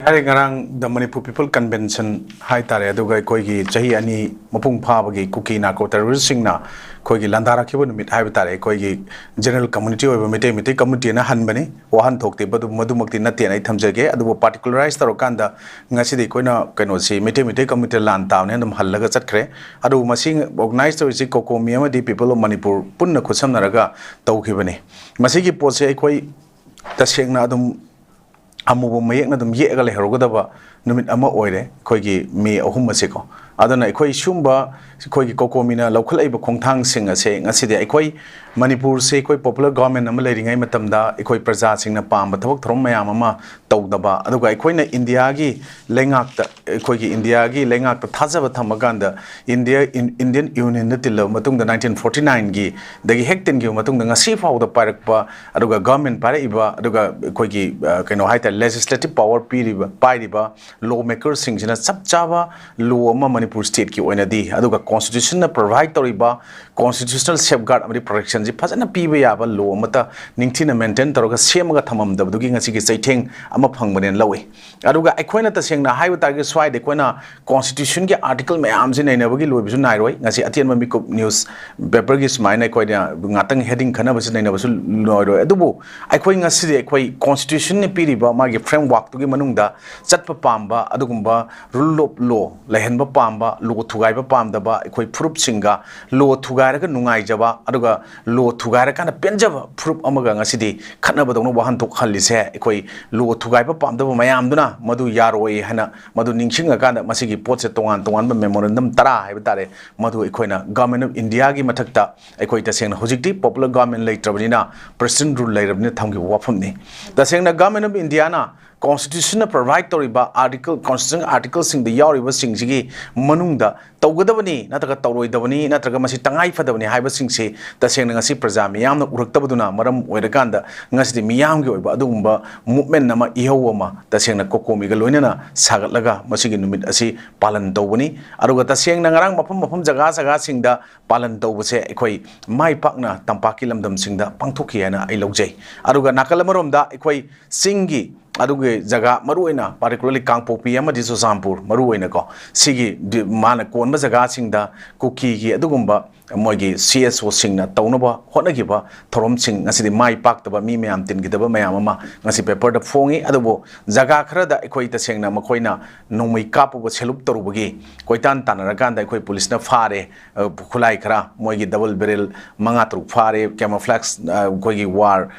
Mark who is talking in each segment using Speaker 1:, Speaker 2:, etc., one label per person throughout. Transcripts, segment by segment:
Speaker 1: ngarang the Manipur People Convention hai tare aduga koigi chahi ani mapung phabagi kuki narco terrorist singna koigi landara khibu numit hai tare koigi general community oiba mite community na hanbani wahan thokte badu madumakti natte nai thamjage adu particularize taro kanda ngasi de koina kaino si mite community lan tawne dum hallaga chatkre adu masing organize to si kokomi amadi people of Manipur punna khusamnaraga tawkhibani masigi pose koi tasengna adum amubu mayekna dum yega le herogadaba numit ama oire khoigi me ahum maseko adana khoi shumba khoigi kokomina lokhal aiba khongthang sing ase ngaside khoi Manipur se khoi popular government am leiringai matamda khoi praja singna pamba thabak throm mayam ama tawdaba aduga khoina India gi lengakta khoigi India gi lengakta thajaba thamaganda Indian Union na tilla matungda 1949 gi dagi hekten gi matungda ngasi fawda parakpa aduga government pare iba aduga khoigi kaino haita legislative power piriba lawmakers singina chapchaba law ama Manipur state ki oinadi aduga constitution na provide toriba constitutional safeguard amri protection ji phajana piba yaba law amata ningthina maintain toroga semaga thamam dabdugi ngasi gi chaitheng ama phangbane lawi aduga aikhoina ta sengna haiba target swai de koina constitution gi article mayam ji nainabagi loibisu nairoi ngasi atianma mikop news paper gi smaina koina ngatang heading khana basu nainabasu loiroi adubu aikhoi ngasi de aikhoi constitution ni piriba magi framework tugi manungda chatpa pamba adugumba rule of law lehenba pamba law thugaiba pamdaba aikhoi proof singa law thugairaga nungai jaba aduga law thugaira kana penjaba proof amaga ngasidi khatnaba dongna wahan tok khalise aikhoi law thugaiba pamdaba mayamduna madu yaroi hana madu ningsinga kana masigi potse tongan ba memorandum tara haiba tare madu aikoina government of India gi mathakta aikoi tasengna hojikti popular government leitrabnina president rule leirabni thamgi wafamni tasengna government of India na constitution provide toriba article constitution article sing the yauriba singji manungda tawgadabani nataga tawroidabani nataga masi tangai fadabani haiba singsi tasengna ngasi praja miyamna uraktabaduna maram oirakanda ngasi miyamgi oiba adumba movement nama ihawama tasengna kokomi ga loinana sagatlaga masigi numit asi palan tawbani aruga tasengna ngarang mafam jaga singda palan tawbase ekhoi mai pakna tampaki lamdam singda pangthokhi hana ai logjai aruga nakalamaromda ekhoi singi aduge jaga maruina particularly kangpopi amadi sosampur maruina ko sigi mana konba jaga singda kuki gi adugumba moigi CSO singna tawnaba honagiba thorom sing ngasidi mai paktaba mi mayam tingidaba mayam ama ngasi paper da fongi adubo jaga khara da ekoi ta sengna makoina nomai kapu selup torubagi koitan tanaraganda ekoi police na fare khulai khara moigi double barrel manga truk fare camouflage koigi war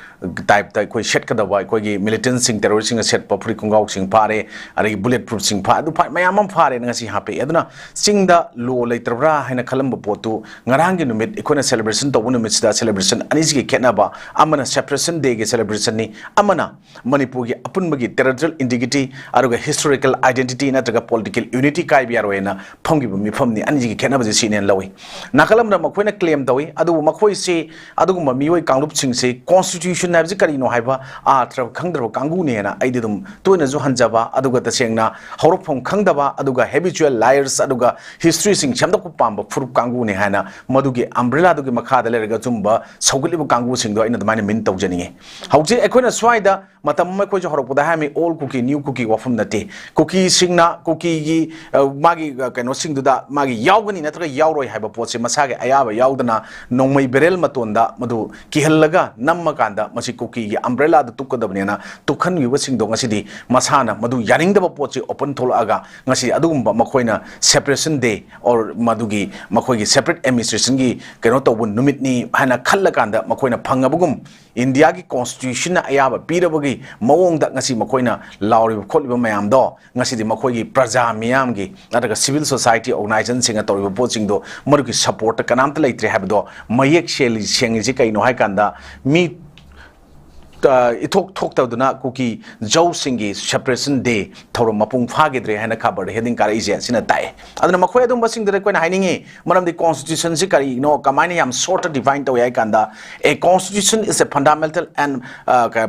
Speaker 1: type ta koi shet kadaba koigi militant sing terrorist sing set papri kongau sing fare ari bulletproof sing fa adu mayam fare ngasi hape aduna singda lo leitrabra haina khalamba potu ngarang numit ikona celebration to numit sida celebration anisi ki kenaba amana separation day ge celebration ni amana Manipur gi apunbagi territorial integrity aruga historical identity na taga political unity kai biarwena phongi mi phomni anisi ki kenaba ji sinen lawi nakalam na makoina claim tawi adu makoi se adu ma mioi kanglup sing se constitution na ji kari no haiba a tra khangdro kangu ne na aidi dum toina ju hanjaba aduga tasengna horofom khangdaba aduga habitual liars aduga history sing chamda ku pamba furup kangu ne hana madugi umbrella dugi makhada lerga chumba sawgalibu kangu singdo ina dmane min tawjani hauji ekoina swaida matam ma ko horopda hami all cookie new cookie wafum nate cookie singna cookie gi magi kaino singduda magi yawgani natra yawroi haiba potse masage ayaba yawdana nongmai berel matonda madu kihallaga namma kanda masi cookie gi umbrella du tukadabnena tukhan gi wasingdo ngasidi masana madu yaningdaba potse open tholaga ngasi adugumba makoina separation day or madugi makoigi separate administration gi kaino tawbun numit ni hana khallakanda makoina phangabugum India gi constitution na ayaba pirabagi mawongda ngasi makoina lauriba kholiba mayam do ngasi di makoigi praja miyam gi nataga civil society organization singa toriba pochingdo marugi support kanamta leitre habdo mayek sheli sengi kaino haikanda mi itok tawduna kuki jau singi separation day thoro mapung phagidre hana khabar heading kar ije sina tai aduna makhoi adum basing dire koina hainingi manam the constitution si kari no kamaini am sort of divine to yai kanda a constitution is a fundamental and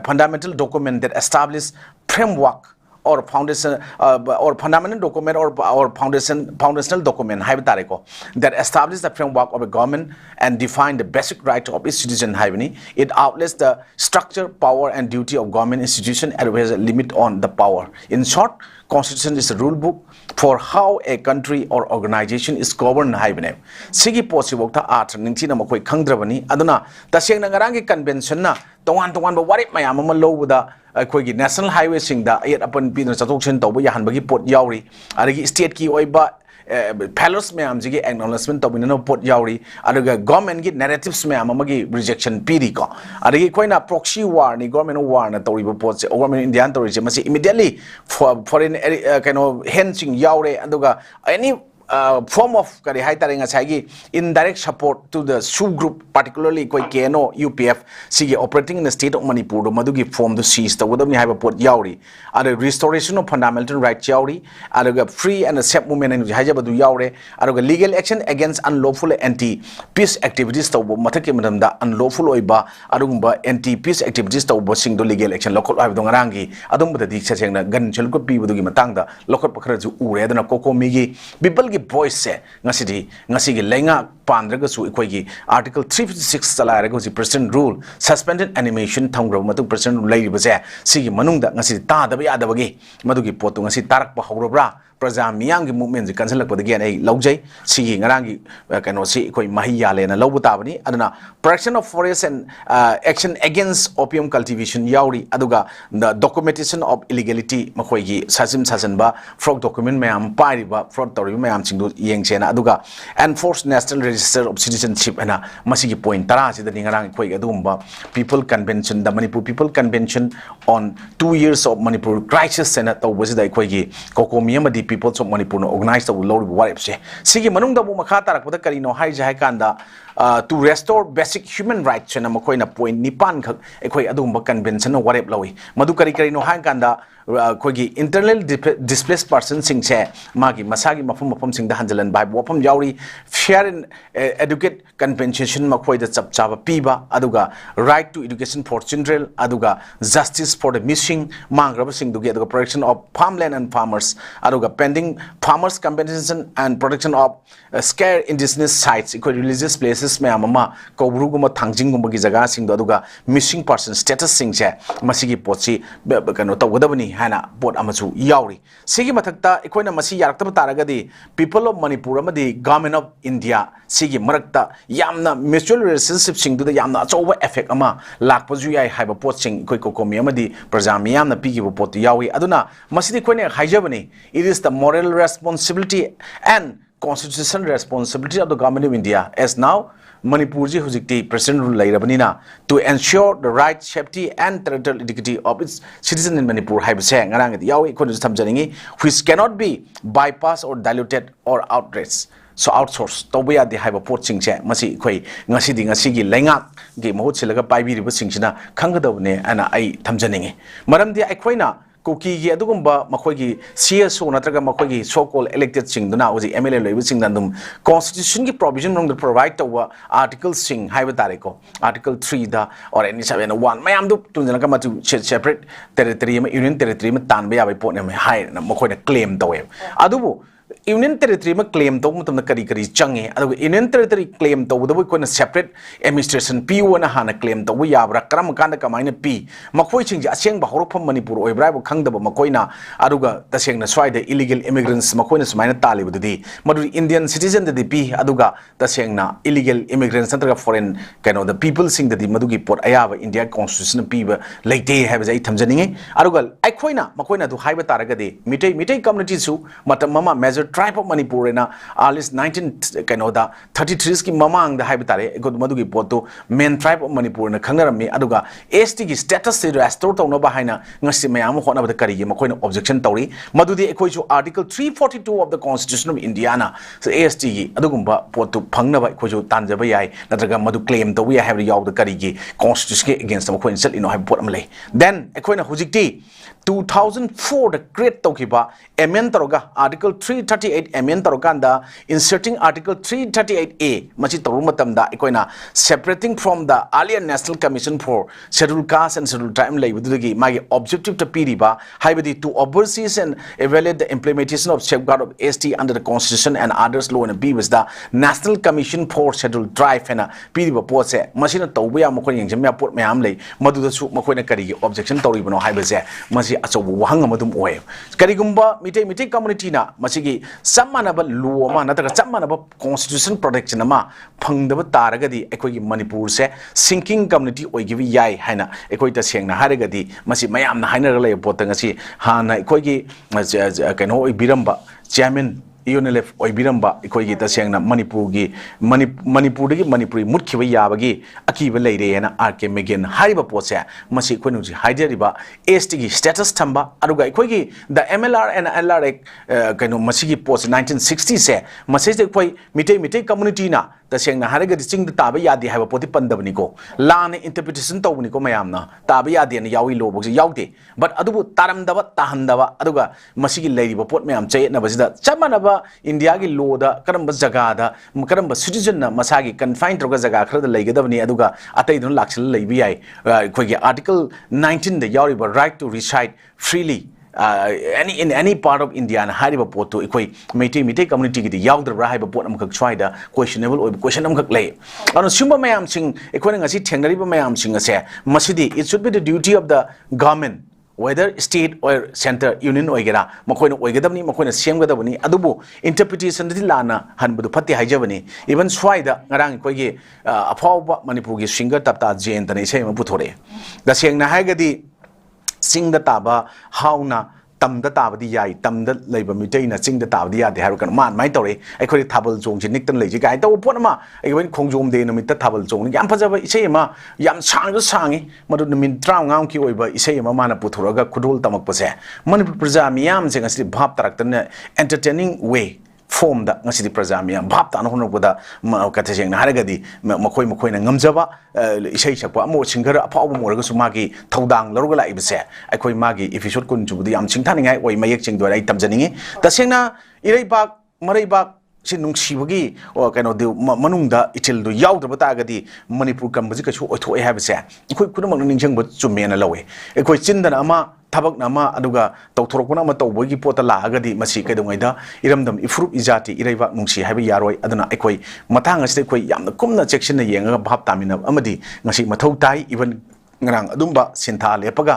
Speaker 1: fundamental document that establishes framework or foundation or fundamental document or foundational document haiba tare ko that establish the framework of a government and define the basic right of its citizen haibani. It outlines the structure, power and duty of government institution and has a limit on the power. In short, Constitution is a rule book for how a country or organization is governed haibane. Sigi posi wokta art ningtina makoi khangdrabani aduna taseng nangarangi convention na tongan ba warip mayam ama lowda akoigi national highway singda ayat apan pin chathokchen tawba yahan bagi pot yauri adagi state ki oiba fellows mayam jigi acknowledgement tawbina pot yauri adaga government gi narratives mayam amagi rejection piri ko adagi koina proxy war ni government war na tawriba pot se government indian tawri se masi immediately foreign kind of hensing yaure aduga any form of kari hai tare ngasai indirect support to the Sioux group, particularly koi KNO UPF sige operating in the state of Manipur do madugi form the seize the wadam ni hai port yauri ada restoration of fundamental rights yauri ada free and safe movement and hai jabadu yaure ada legal action against unlawful anti peace activities to mathake madam da unlawful oiba adugumba anti peace activities to sing do legal action lokol hai do ngarangi adum bada dik sesengna gan chel ko pi budugi matang da lokol pakhara ju ure adana koko migi people gi voice se ngasigi lenga pandraga su ikoigi article 356 chala go president rule suspended animation thangra matu president lay base sigi manungda ngasi ta da ya da bagi madugi potu ngasi tarak pa hawrobra praja miyang gi movement ji cancel lakpa dagi ai laujai sigi ngarangi kano si ikoi mahi yale na lobu tabani aduna protection of forest and action against opium cultivation yauri aduga the documentation of illegality makoi gi sasim sasanba fraud document mayam pariba fraud tori mayam singdu yengchena aduga enforce national register of citizenship ana masigi point tara si da ningarang ikoi adumba people convention the Manipur people convention on 2 years of Manipur crisis senate was da ikoi gi kokomi amadi people of Manipur organized the low warip se sigi manung da bu makha tarak pada kari no hai jai kanda to restore basic human rights na makoi na point nipan khak ekoi adumba convention no warip lawi madu kari no hai kanda koigi internal displaced person sing che magi masagi mafum sing da hanjalan bai wapam yauri fair and educate compensation makoi da chap chaba piba aduga right to education for children aduga justice for the missing mangraba sing dugi aduga protection of farmland and farmers aduga pending farmers compensation and protection of scarce indigenous sites equal religious places me amama kobru guma thangjing guma gi jaga sing aduga missing person status sing che masigi potsi kano tawgadabani hana bot amachu yauri sigi mathakta ikoina masi yarakta taragadi people of Manipur amadi government of India sigi marakta yamna mutual relationship sing du da yamna achoba effect ama lakpaju yai haiba pot sing ikoi kokomi amadi prajami yamna pigi bo pot yawi aduna masidi koine haijabani it is the moral responsibility and constitutional responsibility of the government of India as now Manipur ji hujikti president rule lairabanina to ensure the right, safety and territorial integrity of its citizens in Manipur haibase ngarang yawi ikon thamjaningi which cannot be bypassed or diluted or outraged so outsource tawya de haiba pot singche masi khoi ngasi gi lenga gi mahut silaga paibiriba singsina khangadabne ana ai thamjaningi maramdi aikhoina Koki gi adugumba makoigi CSO natraga makoigi so called elected sing duna oji MLA loibu sing dandum constitution gi provision rong provide to article sing haiba tareko article 3 da or any 701 mayam du tunjana ka matu separate territory ma union territory ma tanba ya bai pot ne hai na makoina claim tawe adubu union territory ma claim to mutam na kari change adu union territory claim to bu ko na separate administration PO na hana claim to ya bra kram kan ka maina p makoi ching aseng ba horofam Manipur oi bra bu khang da makoina aduga taseng na swai da illegal immigrants makoina sumaina tali bu di madu Indian citizen da p aduga taseng na illegal immigrants santra foreign kano the people sing da di madu gi pot aya ba India constitution p ba leite have jai thamjaninge aduga ai khoina makoina du haiba taraga de mitai community su matam mama major tribe of Manipur na alis 19 kanoda 33 ki mamang da haibitare god madugi poto main tribe of Manipur na khangarami aduga ST ki status se restore tawna ba haina ngasi mayam hona ba kari ma koina objection tawri madudi ekoi chu article 342 of the constitution of India na so AST gi adugumba poto phangna ba ekoi chu tanjaba yai natraga madu claim tawi have yaw the kari gi constitution against ma koina sel ino have pot amle then ekoi na hujikti 2004 the create tokiba amend taroga article 330 338 amend torokanda inserting article 338A machi torumatamda ikoina separating from the earlier National Commission for Scheduled Castes and Scheduled Tribes leibudagi my objective to piriba haibadi to oversee and evaluate the implementation of safeguard of ST under the Constitution and others law and B was the National Commission for Scheduled Tribes and piriba pose machine tawya mokon yengjem port mayam lei maduda su mokoina kari objection toribano haibase masi aso wahang amadum oy karigumba mite community na masigi sammanaba law ma nataka sammanaba constitution protection ma phangdaba taragadi ekoi Manipur se sinking community oigibi yai haina ekoi ta sengna haragadi masi mayam na haina lay botang asi hana ekoi gi kaino oi biramba chairman UNLF oibiramba ekoi ta sengna Manipur gi Manipuri mutkiba yabagi akiba leire na RK Megan hariba pose masi ekoi nu haideriba ST gi status thamba aduga ekoi gi the MLR and LR kaino masi gi post 1960 se masi ekoi mite community na ta sengna haragadi ching da taba yadi haiba poti pandabani ko lana interpretation tawni ko mayamna taba yadi na yawi lo box yawde but adubu taramdaba tahandaba aduga masi gi leiriba pot mayam chay na basida chamanaba India gi law da karamba jaga da karamba citizen na masagi confined troga jaga khara da leigadabani aduga atai dun laksil leibi ai khoi gi article 19 the yawriba right to reside freely in any part of India and hariba poto ekoi mite community gi yawdra haiba pot am khak chwai da questionable oi question am khak lei anu sumba mayam sing ekoi ngasi thengnariba mayam sing ase masidi it should be the duty of the government whether state or center union oigera makoina oigadabni makoina semgadabni adubu interpretation di lana hanbudu phatti haijabani even swaida ngarang koigi afawba Manipur gi singer tapta jen tane sei ma puthore da sengna haigadi sing da taba hauna tamda tabadi yai tamda leiba mitei na sing da tabadi ya de haru kan man mai tore aikoi thabal jong ji niktan leiji gai taw ponama aikoi khongjom de no mitta thabal jong yam phajaba isei ma yam sangi madu min traw ngam ki oiba isei ma mana puthuraga khudul tamak pase Manipur praja miyam jeng asli bhap tarak tan entertaining way form da ngasi di praja miyam bhap ta no hono boda kathe jeng na haragadi makoi na ngamjaba isei sakwa mo singer apaw mo raga su magi thodang loroga la ibse aikoi magi episode kun jubudi am singthaningai oi mayek ching doi ai tamjaningi tasengna ireibak mareibak si nungsibagi o kaino de manungda itil do yawdra batagadi Manipur kambaji kachu oithoi habse ikoi kunamak ningjang ba chumena lawe ikoi chindana ama tabak nama aduga tawthorokna ma tawbogi pota la agadi masi kaidongaida iramdam ifrup izati iraiba nungsi haiba yaroi aduna ekoi matang asite koi yamna kumna section na yenga bhap tamina amadi ngasi mathau tai even ngrang adumba sintha lepaga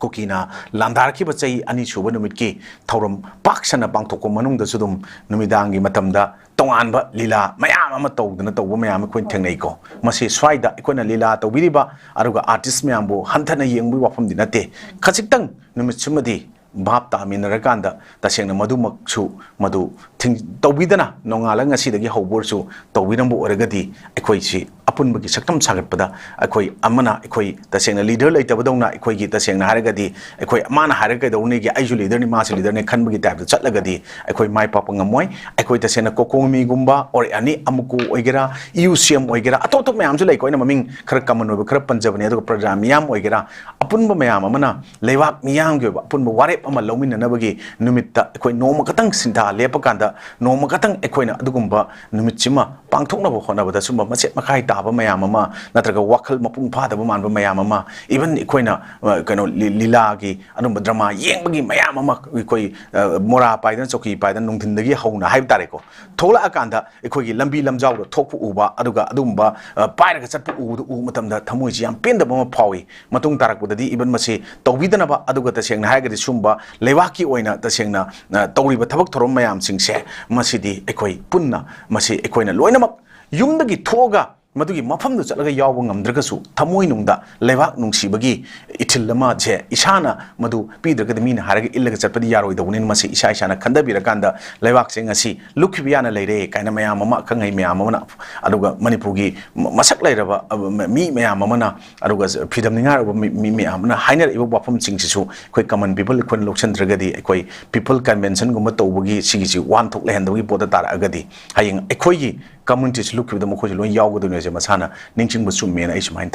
Speaker 1: kokina landar ki bachai ani suba numit ki thorum paksana pangthokko manung da sudum numidangi matamda tonganba lila mayam ama tawdana tawba mayam ko thengnei ko masi swaida ikona lila tawbiriba aruga artist mayambo hanthana yengbu wafam dinate khasiktang numit sumadi bhap ta minaraganda tasengna madumaksu madu thing tawbidana nongala ngasi dagi hawborsu tawbirambo oragadi ekoi si apunbagi saktam sagatpada ekoi amana ekoi tasengna leader leitabadongna ekoi gi tasengna haragadi ekoi amana haragai dawni gi aiju leader ni mas leader ne khanbagi type chatlagadi ekoi mai papa ngamoi ekoi tasengna kokomi gumba or ani amuku oigera UCM oigera atoto mayam su leikoi na maming khara common oiba khara panjabani adu program yam oigera apunba mayam amana lewak miyam gi apunba ware ama lawmin na bagi numitta ekoi noma katang sintha lepakanda noma katang ekoi na adugumba numitchima pangthokna bo khona bada sumba machet makai taba mayam ama natraga wakhal mapung phada ba manba mayam ama even ekoi na kano lila gi anumba drama yengbagi mayam ama ekoi mora paidan choki paidan nungthindagi hauna haib tare ko thola akanda ekoi gi lambi lamjaw do thokpu uba aduga adumba pairaga chatpu u matamda thamoi ji yam penda ba ma phawi matung tarak budadi even masi tawbidana ba aduga ta sengna haigadi sumba lewaki oina tasengna tawriba thabak thorom mayam singse masidi ekoi punna masi ekoina loinamak yumdagi thoga madugi mafam du chalaga yaw ngamdragasu thamoi nungda lewak nungsibagi ithillama je isana madu pidraga mina haraga illaga chatpadi yaroi dawnin masi isa isana khandabira kanda lewak sing asi lukhibiana leire kaina mayam mama khangai mayam mama aduga Manipurgi masak leiraba mi mayam mama aduga freedom ningar mi mayam na hainer ibo wafam singsisu koi common people kon lokchandragadi koi people convention gumba tawbagi sigisi wan thok lehendagi poda tara agadi hayeng ekoi gi communities look with the mokho lo yaw go do ne masana ningsing bu sum mena is